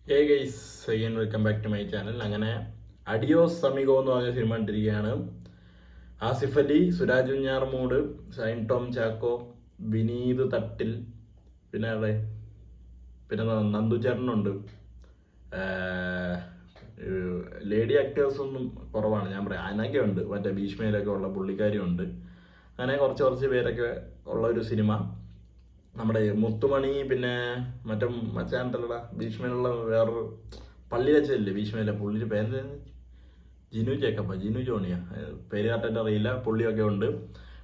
Hey guys, again welcome back to my channel. അങ്ങനെ adios amigo എന്ന് പറഞ്ഞ cinema കണ്ടിരിക്കുകയാണ്. ആസിഫ് അലി, സുരാജ് വെഞ്ഞാറമൂട്, ഷൈൻ ടോം ചാക്കോ, വിനീത് തട്ടിൽ, പിന്നെ അവിടെ പിന്നെ നന്ദു ചേട്ടനുണ്ട്. ലേഡി ആക്ടേഴ്സൊന്നും കുറവാണ്, ഞാൻ പറയാം. അനൊക്കെ ഉണ്ട്, മറ്റേ ഭീഷ്മയിലൊക്കെ ഉള്ള പുള്ളിക്കാരിയുണ്ട്. അങ്ങനെ കുറച്ച് പേരൊക്കെ ഉള്ള ഒരു സിനിമ. നമ്മുടെ മുത്തുമണി, പിന്നെ മറ്റേ മച്ചാന്തല്ലട ഭീഷ്മയിലുള്ള വേറൊരു പള്ളി വെച്ചല്ലേ ഭീഷ്മയിലെ പുള്ളിയുടെ പേര് ജിനു ജേക്കപ്പ, ജിനു ജോണിയ, പേര് കറക്റ്റായിട്ട് അറിയില്ല. പുള്ളിയൊക്കെ ഉണ്ട്.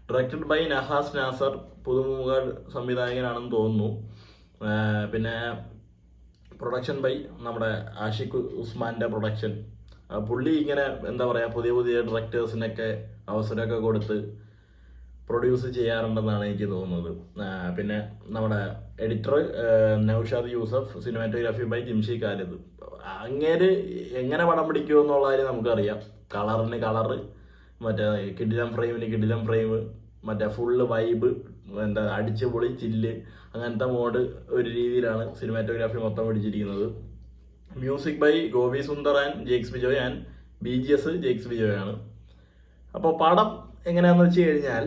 ഡയറക്റ്റഡ് ബൈ നഹാസ് നാസർ, പുതുമുഖ സംവിധായകനാണെന്ന് തോന്നുന്നു. പിന്നെ പ്രൊഡക്ഷൻ ബൈ നമ്മുടെ ആഷിഖ് ഉസ്മാൻ്റെ പ്രൊഡക്ഷൻ. പുള്ളി ഇങ്ങനെ എന്താ പറയുക, പുതിയ ഡയറക്ടേഴ്സിനൊക്കെ അവസരമൊക്കെ കൊടുത്ത് പ്രൊഡ്യൂസ് ചെയ്യാറുണ്ടെന്നാണ് എനിക്ക് തോന്നുന്നത്. പിന്നെ നമ്മുടെ editor Naushad Yusuf, cinematography by Jimshi Khalid. അങ്ങേര് എങ്ങനെ പടം പിടിക്കുമോ എന്നുള്ള കാര്യം നമുക്കറിയാം. കളറിന് കളറ്, മറ്റേ കിടിലം ഫ്രെയിം, മറ്റേ ഫുള്ള് വൈബ്, എന്താ അടിച്ചുപൊളി ചില്ല്, അങ്ങനത്തെ മോഡ് ഒരു രീതിയിലാണ് സിനിമാറ്റോഗ്രാഫി മൊത്തം പിടിച്ചിരിക്കുന്നത്. Music by Gopi Sundar and Jakes Bejoy and BGS Jakes Bejoy ആണ്. അപ്പോൾ പടം എങ്ങനെയാണെന്ന് വെച്ച് കഴിഞ്ഞാൽ,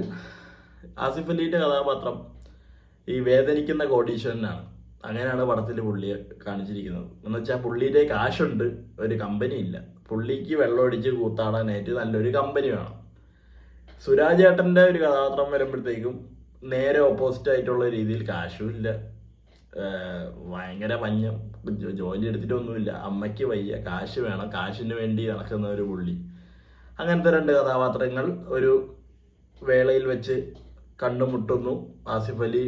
ആസിഫ് അലിയുടെ കഥാപാത്രം ഈ വേദനിക്കുന്ന കോടീശ്വരനാണ്. അങ്ങനെയാണ് പടത്തിൽ പുള്ളിയെ കാണിച്ചിരിക്കുന്നത്. എന്ന് വെച്ചാൽ പുള്ളിയുടെ കാശുണ്ട്, ഒരു കമ്പനി ഇല്ല. പുള്ളിക്ക് വെള്ളമടിച്ച് കൂത്താടാനായിട്ട് നല്ലൊരു കമ്പനി വേണം. സുരാജ് ഏട്ടൻ്റെ ഒരു കഥാപാത്രം വരുമ്പോഴത്തേക്കും നേരെ ഓപ്പോസിറ്റ് ആയിട്ടുള്ള രീതിയിൽ കാശും ഇല്ല, ഭയങ്കര പഞ്ഞം, ജോലി എടുത്തിട്ടൊന്നുമില്ല, അമ്മയ്ക്ക് വയ്യ, കാശ് വേണം, കാശിന് വേണ്ടി നടക്കുന്ന ഒരു പുള്ളി. അങ്ങനത്തെ രണ്ട് കഥാപാത്രങ്ങൾ ഒരു വേളയിൽ വെച്ച് കണ്ടുമുട്ടുന്നു. ആസിഫ് അലി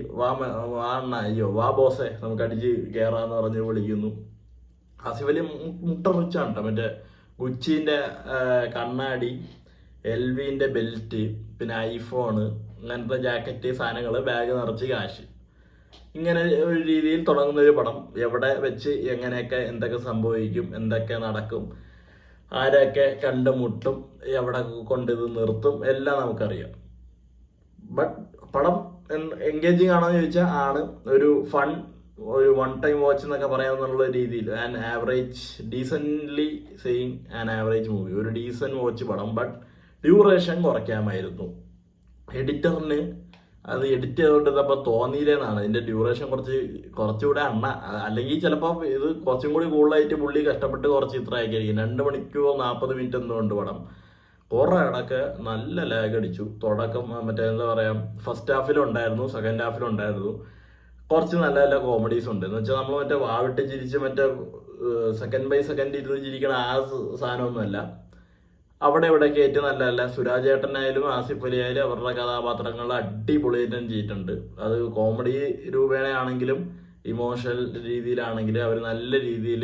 വാ ബോസെ നമുക്ക് അടിച്ച് കയറാന്ന് പറഞ്ഞ് വിളിക്കുന്നു. ആസിഫ് അലി മുട്ട റിച്ചാണ് കേട്ടോ. മറ്റേ ഗുച്ചിൻ്റെ കണ്ണാടി, LVൻ്റെ ബെൽറ്റ്, പിന്നെ ഐഫോണ്, അങ്ങനത്തെ ജാക്കറ്റ്, സാധനങ്ങൾ, ബാഗ് നിറച്ച് കാശ്. ഇങ്ങനെ ഒരു രീതിയിൽ തുടങ്ങുന്ന ഒരു പടം. എവിടെ വെച്ച് എങ്ങനെയൊക്കെ എന്തൊക്കെ സംഭവിക്കും, എന്തൊക്കെ നടക്കും, ആരൊക്കെ കണ്ടുമുട്ടും, എവിടെ കൊണ്ടിത് നിർത്തും, എല്ലാം നമുക്കറിയാം. ബട്ട് പടം എൻഗേജിങ് ആണോ എന്ന് ചോദിച്ചാൽ ആണ്. ഒരു ഫൺ, ഒരു വൺ ടൈം വാച്ച് എന്നൊക്കെ പറയാമെന്നുള്ള രീതിയിൽ an average, decently saying an average movie, ഒരു ഡീസൻറ്റ് വാച്ച് പടം. ബട്ട് ഡ്യൂറേഷൻ കുറയ്ക്കാമായിരുന്നു. എഡിറ്ററിന് അത് എഡിറ്റ് ചെയ്തുകൊണ്ടിരുന്നപ്പോൾ തോന്നിയില്ലെന്നാണ്. ഇതിൻ്റെ ഡ്യൂറേഷൻ കുറച്ചുകൂടെ അല്ലെങ്കിൽ ചിലപ്പോൾ ഇത് കുറച്ചും കൂടി കൂടുതലായിട്ട് പുള്ളി കഷ്ടപ്പെട്ട് കുറച്ച് ഇത്ര ആക്കിയിരിക്കും. 2 മണിക്കൂർ 40 മിനിറ്റ് എന്തുകൊണ്ട് പടം. കുറേ ഇടയ്ക്ക് നല്ല ലാഗ് അടിച്ചു. തുടക്കം മറ്റേ എന്താ പറയുക, ഫസ്റ്റ് ഹാഫിലുണ്ടായിരുന്നു, സെക്കൻഡ് ഹാഫിലുണ്ടായിരുന്നു. കുറച്ച് നല്ല നല്ല കോമഡീസ് ഉണ്ട്. എന്ന് വെച്ചാൽ നമ്മൾ മറ്റേ വാവിട്ട് ചിരിച്ച് മറ്റേ സെക്കൻഡ് ബൈ സെക്കൻഡ് ഇരുന്ന് ചിരിക്കണ ആ സാധനമൊന്നുമല്ല. അവിടെ ഇവിടെയൊക്കെ ഏറ്റവും നല്ല നല്ല സുരാജ് ഏട്ടനായാലും ആസിഫ് അലി ആയാലും അവരുടെ കഥാപാത്രങ്ങൾ അടിപൊളിയായിട്ടും ചെയ്തിട്ടുണ്ട്. അത് കോമഡി രൂപേണയാണെങ്കിലും ഇമോഷണൽ രീതിയിലാണെങ്കിലും അവർ നല്ല രീതിയിൽ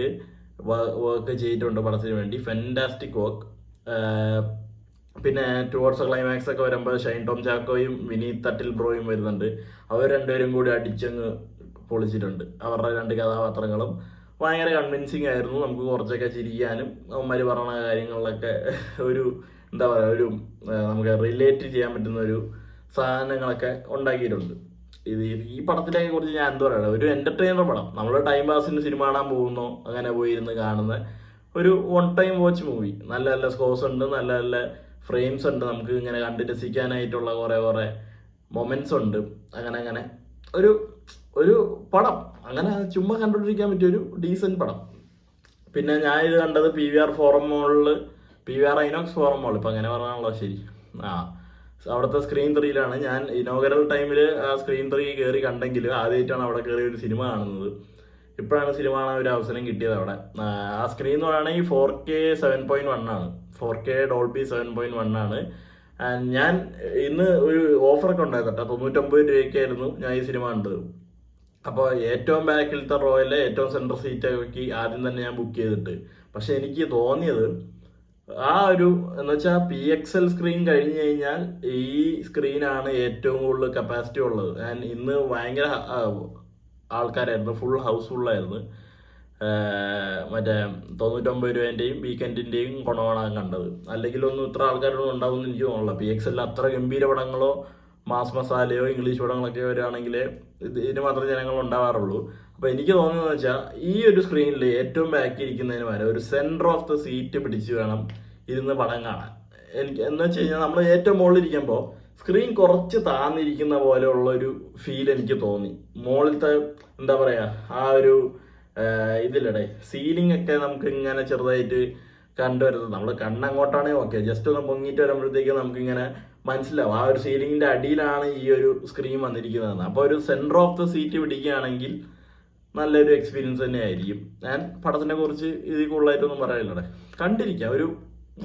വർക്ക് ചെയ്തിട്ടുണ്ട് പടത്തിന് വേണ്ടി. Fantastic work. പിന്നെ ടുവേർഡ്സ് ക്ലൈമാക്സ് ഒക്കെ വരുമ്പോൾ ഷൈൻ ടോം ചാക്കോയും വിനീത് തട്ടിൽ ബ്രോയും വരുന്നുണ്ട്. അവർ രണ്ടുപേരും കൂടി അടിച്ചങ്ങ് പൊളിച്ചിട്ടുണ്ട്. അവരുടെ രണ്ട് കഥാപാത്രങ്ങളും ഭയങ്കര കൺവിൻസിങ് ആയിരുന്നു. നമുക്ക് കുറച്ചൊക്കെ ചിരിക്കാനും അവന്മാർ പറയുന്ന കാര്യങ്ങളിലൊക്കെ ഒരു എന്താ പറയുക, ഒരു നമുക്ക് റിലേറ്റ് ചെയ്യാൻ പറ്റുന്ന ഒരു സാധനങ്ങളൊക്കെ ഉണ്ടാക്കിയിട്ടുണ്ട്. ഈ പടത്തിനെ കുറിച്ച് ഞാൻ എന്താ പറയുക, ഒരു എൻ്റർടൈനർ പടം. നമ്മൾ ടൈം പാസിന് സിനിമ കാണാൻ പോകുന്നോ അങ്ങനെ പോയിരുന്ന് കാണുന്ന ഒരു വൺ ടൈം വാച്ച് മൂവി. നല്ല നല്ല സ്കോർസ് ഉണ്ട്, നല്ല നല്ല ഫ്രെയിംസ് ഉണ്ട്, നമുക്ക് ഇങ്ങനെ കണ്ട് രസിക്കാനായിട്ടുള്ള കുറേ മൊമെന്റ്സ് ഉണ്ട്. അങ്ങനെ ഒരു പടം അങ്ങനെ ചുമ്മാ കണ്ടുകൊണ്ടിരിക്കാൻ പറ്റിയൊരു ഡീസൻറ്റ് പടം. പിന്നെ ഞാൻ ഇത് കണ്ടത് PVR ഫോറം മോളിൽ, PVR ഐനോക്സ് ഫോറം മോൾ, ഇപ്പം അങ്ങനെ പറഞ്ഞാണല്ലോ ശരി. അവിടുത്തെ സ്ക്രീൻ 3യിലാണ് ഞാൻ ഇനോഗറൽ ടൈമിൽ ആ സ്ക്രീൻ 3 കയറി കണ്ടെങ്കിലും ആദ്യമായിട്ടാണ് അവിടെ കയറി ഒരു സിനിമ കാണുന്നത്. ഇപ്പോഴാണ് സിനിമ കാണാൻ ഒരു അവസരം കിട്ടിയത് അവിടെ. ആ സ്ക്രീൻ എന്ന് പറയുകയാണെങ്കിൽ 4K 7.1 ആണ്, 4K ഡോൾബി 7.1 ആണ്. ഞാൻ ഇന്ന് ഒരു ഓഫറൊക്കെ ഉണ്ടായിരുന്നു കേട്ടോ. 99 രൂപയ്ക്കായിരുന്നു ഞാൻ ഈ സിനിമ കണ്ടത്. അപ്പോൾ ഏറ്റവും ബാക്കിലത്തെ റോയിലെ ഏറ്റവും സെൻട്രൽ സീറ്റൊക്കെ ആദ്യം തന്നെ ഞാൻ ബുക്ക് ചെയ്തിട്ട്. പക്ഷെ എനിക്ക് തോന്നിയത് ആ ഒരു എന്ന് വെച്ചാൽ PXL സ്ക്രീൻ കഴിഞ്ഞ് കഴിഞ്ഞാൽ ഈ സ്ക്രീനാണ് ഏറ്റവും കൂടുതൽ കപ്പാസിറ്റി ഉള്ളത്. ഇന്ന് ഭയങ്കര ആൾക്കാരായിരുന്നു, ഫുൾ ഹൗസ്ഫുള്ളായിരുന്നു. മറ്റേ 99 രൂപേൻ്റെയും വീക്കെൻഡിൻ്റെയും ഗുണമാണ് കണ്ടത്. അല്ലെങ്കിലൊന്നും ഇത്ര ആൾക്കാരൊന്നും ഉണ്ടാവുമെന്ന് എനിക്ക് തോന്നുന്നില്ല. PXL അത്ര ഗംഭീര പടങ്ങളോ മാസ് മസാലയോ ഇംഗ്ലീഷ് പടങ്ങളൊക്കെ വരികയാണെങ്കിൽ ഇതിന് മാത്രമേ ജനങ്ങൾ ഉണ്ടാവാറുള്ളൂ. അപ്പോൾ എനിക്ക് തോന്നുന്നത് വെച്ചാൽ ഈ ഒരു സ്ക്രീനിൽ ഏറ്റവും ബാക്കി ഇരിക്കുന്നതിന് പകരം ഒരു സെൻറ്റർ ഓഫ് ദ സീറ്റ് പിടിച്ച് വേണം ഇരുന്ന് പടം കാണാൻ. എനിക്ക് എന്ന് വെച്ച് കഴിഞ്ഞാൽ നമ്മൾ ഏറ്റവും മുകളിലിരിക്കുമ്പോൾ സ്ക്രീൻ കുറച്ച് താന്നിരിക്കുന്ന പോലെയുള്ള ഒരു ഫീൽ എനിക്ക് തോന്നി. മുകളിലത്തെ എന്താ പറയുക, ആ ഒരു ഇതിലടെ സീലിംഗ് ഒക്കെ നമുക്ക് ഇങ്ങനെ ചെറുതായിട്ട് കണ്ടുവരുന്നത്. നമ്മൾ കണ്ണങ്ങോട്ടാണെങ്കിൽ ഓക്കെ, ജസ്റ്റ് ഒന്ന് പൊങ്ങിയിട്ട് വരുമ്പോഴത്തേക്ക് നമുക്കിങ്ങനെ മനസ്സിലാവും ആ ഒരു സീലിങ്ങിൻ്റെ അടിയിലാണ് ഈ ഒരു സ്ക്രീൻ വന്നിരിക്കുന്നതെന്ന്. അപ്പോൾ ഒരു സെൻറ്റർ ഓഫ് ദ സീറ്റ് പിടിക്കുകയാണെങ്കിൽ നല്ലൊരു എക്സ്പീരിയൻസ് തന്നെ ആയിരിക്കും. ഞാൻ പടത്തിനെ കുറിച്ച് ഇതിൽ കൂടുതലായിട്ടൊന്നും പറയാനില്ലടെ, കണ്ടിരിക്കാം. ഒരു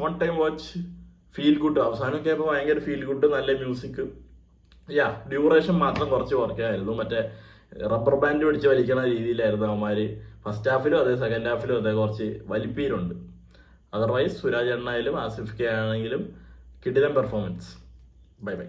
one time watch, feel good. അവസാനമൊക്കെ ആയപ്പോൾ ഭയങ്കര ഫീൽ ഗുഡ്, നല്ല മ്യൂസിക്. ഡ്യൂറേഷൻ മാത്രം കുറച്ച് കുറയ്ക്കായിരുന്നു. മറ്റേ റബ്ബർ ബാൻഡ് പിടിച്ച് വലിക്കണ രീതിയിലായിരുന്നു അവന്മാർ ഫസ്റ്റ് ഹാഫിലും അതെ സെക്കൻഡ് ഹാഫിലും അതെ കുറച്ച് വലിപ്പീരുണ്ട്. അതർവൈസ് സുരാജ് എണ്ണായാലും ആസിഫ് കെ ആണെങ്കിലും കിടിലൻ പെർഫോമൻസ്. Bye bye.